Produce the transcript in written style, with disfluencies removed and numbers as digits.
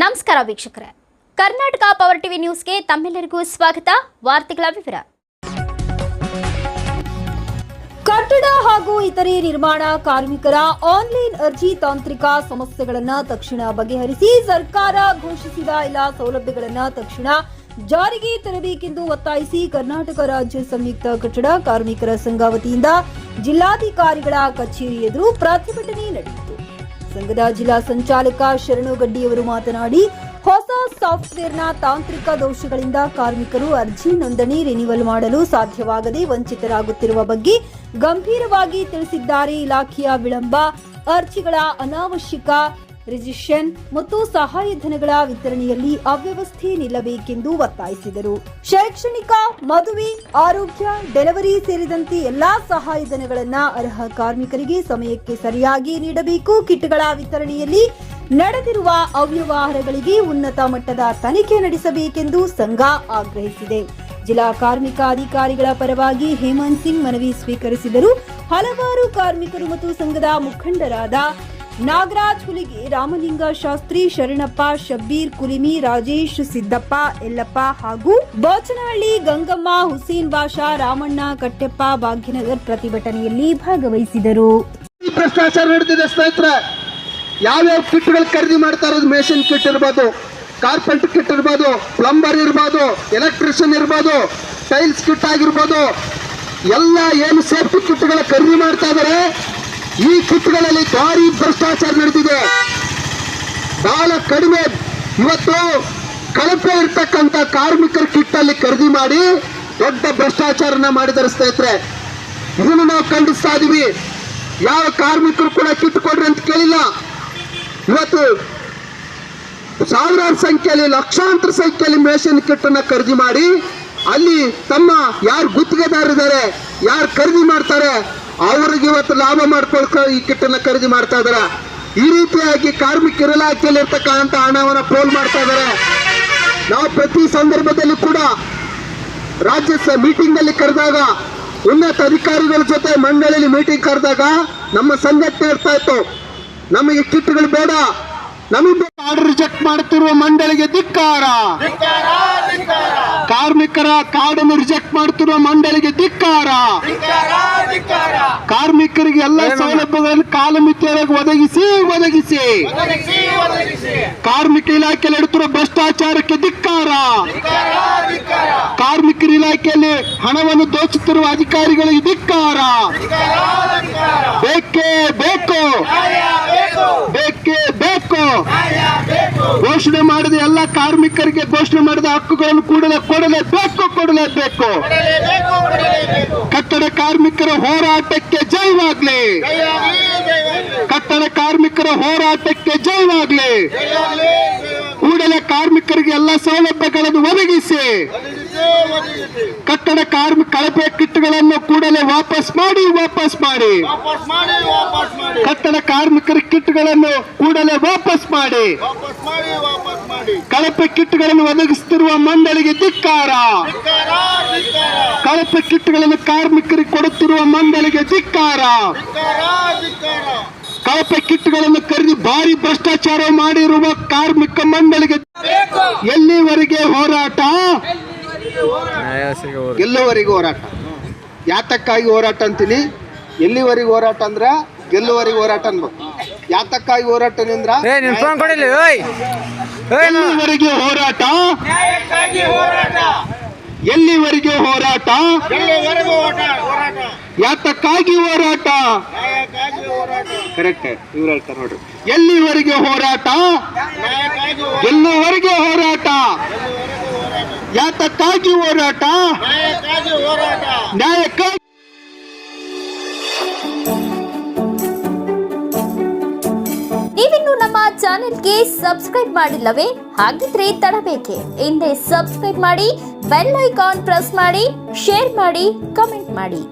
ನಮಸ್ಕಾರ ವೀಕ್ಷಕರೇ, Karnataka power TV ನ್ಯೂಸ್ಗೆ ತಮ್ಮೆಲ್ಲರಿಗೂ ಸ್ವಾಗತ. ವಾರ್ತೆಗಳ ವಿವರ. ಕಟ್ಟಡ ಹಾಗೂ ಇತರೆ ನಿರ್ಮಾಣ ಕಾರ್ಮಿಕರ ಆನ್ಲೈನ್ ಅರ್ಜಿ ತಾಂತ್ರಿಕ ಸಮಸ್ಯೆಗಳನ್ನು ತಕ್ಷಣ ಬಗೆಹರಿಸಿ ಸರ್ಕಾರ ಘೋಷಿಸಿದ ಎಲ್ಲ ಸೌಲಭ್ಯಗಳನ್ನು ತಕ್ಷಣ ಜಾರಿಗೆ ತರಬೇಕೆಂದು ಒತ್ತಾಯಿಸಿ ಕರ್ನಾಟಕ ರಾಜ್ಯ ಸಂಯುಕ್ತ ಕಟ್ಟಡ ಕಾರ್ಮಿಕರ ಸಂಘ ವತಿಯಿಂದ ಜಿಲ್ಲಾಧಿಕಾರಿಗಳ ಕಚೇರಿ ಎದುರು ಪ್ರತಿಭಟನೆ ನಡೆಯಿತು. ಸಂಘದ ಜಿಲ್ಲಾ ಸಂಚಾಲಕ ಶರಣುಗಡ್ಡಿಯವರು ಮಾತನಾಡಿ, ಹೊಸ ಸಾಫ್ಟ್ವೇರ್ನ ತಾಂತ್ರಿಕ ದೋಷಗಳಿಂದ ಕಾರ್ಮಿಕರು ಅರ್ಜಿ ನೋಂದಣಿ ರಿನಿವಲ್ ಮಾಡಲು ಸಾಧ್ಯವಾಗದೆ ವಂಚಿತರಾಗುತ್ತಿರುವ ಬಗ್ಗೆ ಗಂಭೀರವಾಗಿ ತಿಳಿಸಿದ್ದಾರೆ. ಇಲಾಖೆಯ ವಿಳಂಬ, ಅರ್ಜಿಗಳ ಅನಾವಶ್ಯಕ ರಿಜಿಸ್ಟ್ರೇಷನ್ ಮತ್ತು ಸಹಾಯಧನಗಳ ವಿತರಣೆಯಲ್ಲಿ ಅವ್ಯವಸ್ಥೆ ನಿಲ್ಲಬೇಕೆಂದು ಒತ್ತಾಯಿಸಿದರು. ಶೈಕ್ಷಣಿಕ, ಮದುವೆ, ಆರೋಗ್ಯ, ಡೆಲಿವರಿ ಸೇರಿದಂತೆ ಎಲ್ಲಾ ಸಹಾಯಧನಗಳನ್ನು ಅರ್ಹ ಕಾರ್ಮಿಕರಿಗೆ ಸಮಯಕ್ಕೆ ಸರಿಯಾಗಿ ನೀಡಬೇಕು. ಕಿಟ್ಗಳ ವಿತರಣೆಯಲ್ಲಿ ನಡೆದಿರುವ ಅವ್ಯವಹಾರಗಳಿಗೆ ಉನ್ನತ ಮಟ್ಟದ ತನಿಖೆ ನಡೆಸಬೇಕೆಂದು ಸಂಘ ಆಗ್ರಹಿಸಿದೆ. ಜಿಲ್ಲಾ ಕಾರ್ಮಿಕ ಅಧಿಕಾರಿಗಳ ಪರವಾಗಿ ಹೇಮಂತ್ ಸಿಂಗ್ ಮನವಿ ಸ್ವೀಕರಿಸಿದರು. ಹಲವಾರು ಕಾರ್ಮಿಕರು ಮತ್ತು ಸಂಘದ ಮುಖಂಡರಾದ ನಾಗರಾಜ್ ಹುಲಿಗೆ, ರಾಮಲಿಂಗ ಶಾಸ್ತ್ರಿ, ಶರಣಪ್ಪ, ಶಬ್ಬೀರ್ ಕುಲಿಮಿ, ರಾಜೇಶ್, ಸಿದ್ದಪ್ಪ, ಯಲ್ಲಪ್ಪ ಹಾಗೂ ಬೋಚನಹಳ್ಳಿ, ಗಂಗಮ್ಮ, ಹುಸೇನ್ ಬಾಷಾ, ರಾಮಣ್ಣ, ಕಟ್ಟೆಪ್ಪ, ಭಾಗ್ಯನಗರ್ ಪ್ರತಿಭಟನೆಯಲ್ಲಿ ಭಾಗವಹಿಸಿದರು. ಭ್ರಷ್ಟಾಚಾರ ನಡೆದಿದೆ ಸ್ನೇಹಿತರೆ. ಯಾವ್ಯಾವ ಕಿಟ್ಗಳು ಖರೀದಿ ಮಾಡ್ತಾ ಇರೋದು, ಮೇಷನ್ ಕಿಟ್ ಇರ್ಬೋದು, ಕಾರ್ಪೆಂಟರ್ ಕಿಟ್ ಇರ್ಬೋದು, ಪ್ಲಂಬರ್ ಇರ್ಬೋದು, ಎಲೆಕ್ಟ್ರಿಷಿಯನ್ ಇರ್ಬೋದು, ಟೈಲ್ಸ್ ಕಿಟ್ ಆಗಿರ್ಬೋದು, ಎಲ್ಲ ಏನು ಸೇಫ್ಟಿ ಕಿಟ್ಗಳ ಖರೀದಿ ಮಾಡ್ತಾ ಇದ್ದಾರೆ. ಈ ಕಿಟ್ಗಳಲ್ಲಿ ಭಾರಿ ಭ್ರಷ್ಟಾಚಾರ ನಡೆದಿದೆ. ಬಹಳ ಕಡಿಮೆ ಇವತ್ತು ಕಳಪೆ ಇರ್ತಕ್ಕಂಥ ಕಾರ್ಮಿಕರ ಕಿಟ್ ಅಲ್ಲಿ ಖರೀದಿ ಮಾಡಿ ದೊಡ್ಡ ಭ್ರಷ್ಟಾಚಾರನ ಮಾಡಿದ್ದಾರೆ ಸ್ನೇಹಿತರೆ. ಇದನ್ನು ನಾವು ಖಂಡಿಸ್ತಾ ಇದೀವಿ. ಯಾವ ಕಾರ್ಮಿಕರು ಕೂಡ ಕಿಟ್ ಕೊಡ್ರಿ ಅಂತ ಕೇಳಿಲ್ಲ. ಇವತ್ತು ಸಾವಿರಾರು ಸಂಖ್ಯೆಯಲ್ಲಿ, ಲಕ್ಷಾಂತರ ಸಂಖ್ಯೆಯಲ್ಲಿ ಮೇಷನ್ ಕಿಟ್ ಅನ್ನ ಖರೀದಿ ಮಾಡಿ ಅಲ್ಲಿ ತಮ್ಮ ಯಾರು ಗುತ್ತಿಗೆದಾರರಿದ್ದಾರೆ, ಯಾರು ಖರೀದಿ ಮಾಡ್ತಾರೆ ಅವ್ರಿಗೆ ಇವತ್ತು ಲಾಭ ಮಾಡ್ಕೊಳ್ಕ ಈ ಕಿಟ್ ಅನ್ನ ಖರೀದಿ ಮಾಡ್ತಾ ಇದಾರೆ. ಈ ರೀತಿಯಾಗಿ ಕಾರ್ಮಿಕರ ಇಲಾಖೆಯಲ್ಲಿ ಇರ್ತಕ್ಕಂಥ ಹಣವನ್ನ ಪೋಲ್ ಮಾಡ್ತಾ ಇದ್ದಾರೆ. ನಾವು ಪ್ರತಿ ಸಂದರ್ಭದಲ್ಲಿ ಕೂಡ ರಾಜ್ಯ ಮೀಟಿಂಗ್ ನಲ್ಲಿ ಕರೆದಾಗ, ಉನ್ನತ ಅಧಿಕಾರಿಗಳ ಜೊತೆ ಮಂಡಳಿಯಲ್ಲಿ ಮೀಟಿಂಗ್ ಕರೆದಾಗ ನಮ್ಮ ಸಂಘಟನೆ ಇರ್ತಾ ಇತ್ತು, ನಮಗೆ ಕಿಟ್ಗಳು ಬೇಡ, ನಮಗೆ ಆರ್ಡರ್ ರಿಜೆಕ್ಟ್ ಮಾಡುತ್ತಿರುವ ಮಂಡಳಿಗೆ ಧಿಕ್ಕಾರ. ಕಾರ್ಮಿಕರ ಕಾರ್ಡನ್ನು ರಿಜೆಕ್ಟ್ ಮಾಡುತ್ತಿರುವ ಮಂಡಳಿಗೆ ಧಿಕ್ಕಾರ. ಕಾರ್ಮಿಕರಿಗೆ ಎಲ್ಲ ಸೌಲಭ್ಯಗಳನ್ನು ಕಾಲಮಿತಿಯೊಳಗೆ ಒದಗಿಸಿ ಕಾರ್ಮಿಕ ಇಲಾಖೆಯಲ್ಲಿ ನಡೆಯುತ್ತಿರುವ ಭ್ರಷ್ಟಾಚಾರಕ್ಕೆ ಧಿಕ್ಕಾರ. ಕಾರ್ಮಿಕರ ಇಲಾಖೆಯಲ್ಲಿ ಹಣವನ್ನು ದೋಚುತ್ತಿರುವ ಅಧಿಕಾರಿಗಳಿಗೆ ಧಿಕ್ಕಾರ. ಬೇಕೇ ಬೇಕು, ಬೇಕೇ ಬೇಕು. ಘೋಷಣೆ ಮಾಡಿದ ಎಲ್ಲ ಕಾರ್ಮಿಕರಿಗೆ ಘೋಷಣೆ ಮಾಡಿದ ಹಕ್ಕುಗಳನ್ನು ಕೊಡಲೇಬೇಕು. ಕಟ್ಟಡ ಕಾರ್ಮಿಕರ ಹೋರಾಟಕ್ಕೆ ಜಯವಾಗ್ಲಿ. ಕಟ್ಟಡ ಕಾರ್ಮಿಕರ ಹೋರಾಟಕ್ಕೆ ಜಯವಾಗ್ಲಿ. ಕೂಡಲೇ ಕಾರ್ಮಿಕರಿಗೆ ಎಲ್ಲ ಸೌಲಭ್ಯಗಳನ್ನು ಒದಗಿಸಿ ಕಟ್ಟಡ ಕಾರ್ಮಿಕ ಕಳಪೆ ಕಿಟ್ಗಳನ್ನು ಕೂಡಲೇ ವಾಪಸ್ ಮಾಡಿ. ಕಟ್ಟಡ ಕಾರ್ಮಿಕರ ಕಿಟ್ಗಳನ್ನು ಕೂಡಲೇ ವಾಪಸ್ ಮಾಡಿ. ಕಳಪೆ ಕಿಟ್ಗಳನ್ನು ಒದಗಿಸುತ್ತಿರುವ ಮಂಡಳಿಗೆ ಧಿಕ್ಕಾರ. ಕಳಪೆ ಕಿಟ್ಗಳನ್ನು ಕಾರ್ಮಿಕರಿಗೆ ಕೊಡುತ್ತಿರುವ ಮಂಡಳಿಗೆ ಧಿಕ್ಕಾರ. ಕಳಪೆ ಕಿಟ್ಗಳನ್ನು ಖರೀದಿ ಭಾರಿ ಭ್ರಷ್ಟಾಚಾರ ಮಾಡಿರುವ ಕಾರ್ಮಿಕ ಮಂಡಳಿಗೆ ಎಲ್ಲಿವರೆಗೆ ಹೋರಾಟ? ಗೆಲ್ಲುವರೆಗೆ ಹೋರಾಟ. ಯಾತಕ್ಕಾಗಿ ಹೋರಾಟ ಅಂತೀನಿ? ಎಲ್ಲಿವರೆಗೆ ಹೋರಾಟ ಅಂದ್ರೆ ಗೆಲ್ಲುವರೆಗೆ ಹೋರಾಟ ಅನ್ಬೇಕು. ಯಾತಕ್ಕಾಗಿ ಹೋರಾಟ ಅಂದ್ರ ಎಲ್ಲಿವರೆಗೆ ಹೋರಾಟ? ಎಲ್ಲಿವರೆಗೆ ಹೋರಾಟ? ಯಾತಕ್ಕಾಗಿ ಹೋರಾಟ? ಕರೆಕ್ಟ್, ಇವ್ರು ಹೇಳ್ತಾರೆ ನೋಡ್ರಿ. ಎಲ್ಲಿವರೆಗೆ ಹೋರಾಟ? ಎಲ್ಲಿವರೆಗೆ ಹೋರಾಟ? ಯಾತಕ್ಕಾಗಿ ಹೋರಾಟ? ನ್ಯಾಯಕ್ಕಾಗಿ. ನೀವಿನ್ನು ನಮ್ಮ ಚಾನೆಲ್ಗೆ ಸಬ್ಸ್ಕ್ರೈಬ್ ಮಾಡಿಲ್ಲವೇ? ಹಾಗಿದ್ರೆ ತಡಬೇಕೆ? ಹಿಂದೆ ಸಬ್ಸ್ಕ್ರೈಬ್ ಮಾಡಿ, ಬೆಲ್ ಐಕಾನ್ ಪ್ರೆಸ್ ಮಾಡಿ, ಶೇರ್ ಮಾಡಿ, ಕಮೆಂಟ್ ಮಾಡಿ.